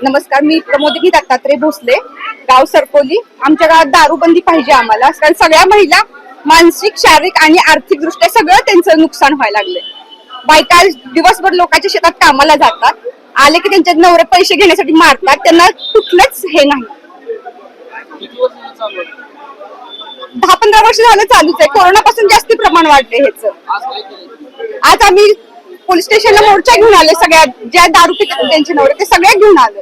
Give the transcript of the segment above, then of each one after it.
नमस्कार, मी प्रमोदिनी दत्तात्रय भोसले, गाव सरकोली. आमच्या गावात दारूबंदी पाहिजे आम्हाला, कारण सगळ्या महिला मानसिक, शारीरिक आणि आर्थिक दृष्ट्या सगळं त्यांचं नुकसान व्हायला लागले. बायका दिवसभर लोकांच्या शेतात कामाला जातात, आले की त्यांच्या नवरे पैसे घेण्यासाठी मारतात, त्यांना कुठलंच हे नाही. 10-15 वर्ष झालं चालूच आहे. कोरोनापासून जास्ती प्रमाण वाढले ह्याचं. आज आम्ही पोलीस स्टेशनला मोर्चा घेऊन आले, सगळ्या ज्या दारू पितात त्यांचे नवरे ते सगळे घेऊन आले.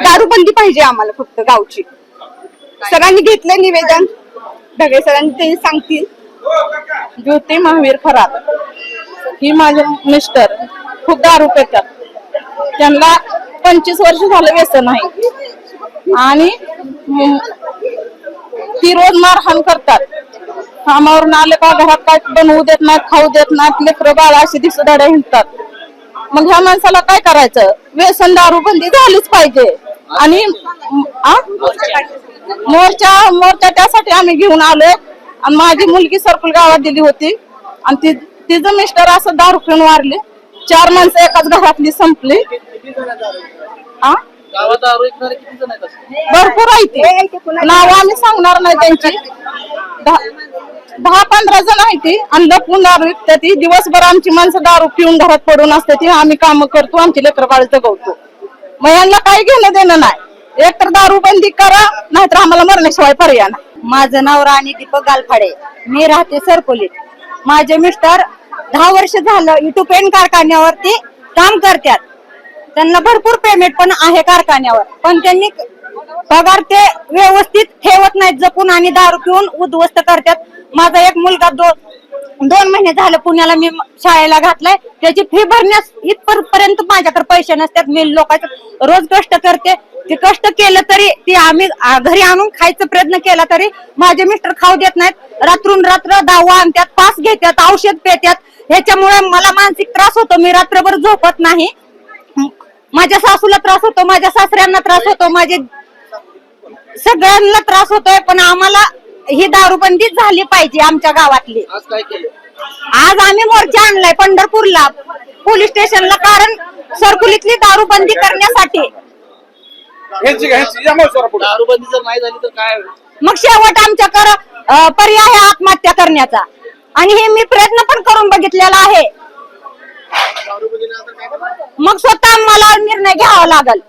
दारूबंदी पाहिजे आम्हाला फक्त गावची. सरांनी घेतले निवेदन, ढगे सरांनी ते सांगतील. ज्योती महावीर खरात ही माझे मिस्टर खूप दारू पितात. त्यांना 25 वर्ष झालं व्यसन आहे आणि ती रोज मारहाण करतात. कामावरून आले का घरात काय बनवू देत नाहीत, खाऊ देत नाहीत, लेकरं बाळ अशी दिसदाड्या हिंडतात. मग ह्या माणसाला काय करायचं? व्यसन दारूबंदी झालीच पाहिजे. आणि मोर्चा त्यासाठी आम्ही घेऊन आलोय. आणि माझी मुलगी सरकुल गावात दिली होती आणि तिचं मिस्टर असं दारू पिऊन वारले. 4 माणसं एकाच घरातली संपली. भरपूर आहे ती, नाव आम्ही सांगणार नाही त्यांची. 10-15 जण आहे ती आणि लपून दारू विकते ती. दिवसभर आमची माणसं दारू पिऊन घरात पडून असते ती. आम्ही काम करतो, आमची लेकरं बाळ जगवतो. मग यांना काही घेणं देणं नाही. एक तर दारू बंदी करा, नाहीतर आम्हाला मरण्याशिवाय पर्याय नाही. माझं नाव राणी दीपक गालफाडे, मी राहते सरकोलीत. माझे मिस्टर 10 वर्ष झालं इटू पेन कारखान्यावरती काम करतात. त्यांना भरपूर पेमेंट पण आहे कारखान्यावर, पण त्यांनी पगार ते व्यवस्थित ठेवत नाहीत जपून आणि दारू पिऊन उद्ध्वस्त करतात. माझा एक मुलगा 2 महिने झाले पुण्याला मी शाळेला घातलाय. त्याची फी भरण्यास इथपर्यंत माझ्याकडे पैसे नसतात. मी लोकांचं रोज कष्ट करते. ते कष्ट केलं तरी ते आम्ही घरी आणून खायचा प्रयत्न केला तरी माझे मिस्टर खाऊ देत नाहीत. रात्रून रात्र दावा आणतात, पास घेतात, औषध पेतात. ह्याच्यामुळे मला मानसिक त्रास होतो. मी रात्रभर झोपत नाही. माझ्या सासूला त्रास होतो, माझ्या सासऱ्यांना त्रास होतो, माझे सगळ्यांना त्रास होतोय. पण आम्हाला ही दारूबंदी झाली पाहिजे आमच्या गावातली. आज आम्ही मोर्चा आणलाय पंढरपूरला पोलीस स्टेशनला, कारण सरकुलीतली दारूबंदी करण्यासाठी. दारूबंदी जर नाही झाली तर काय? मग शेवट आमच्याकडे पर्याय आहे आत्महत्या करण्याचा. आणि हे मी प्रयत्न पण करून बघितलेला आहे. मग स्वतः मला निर्णय घ्यावा लागेल.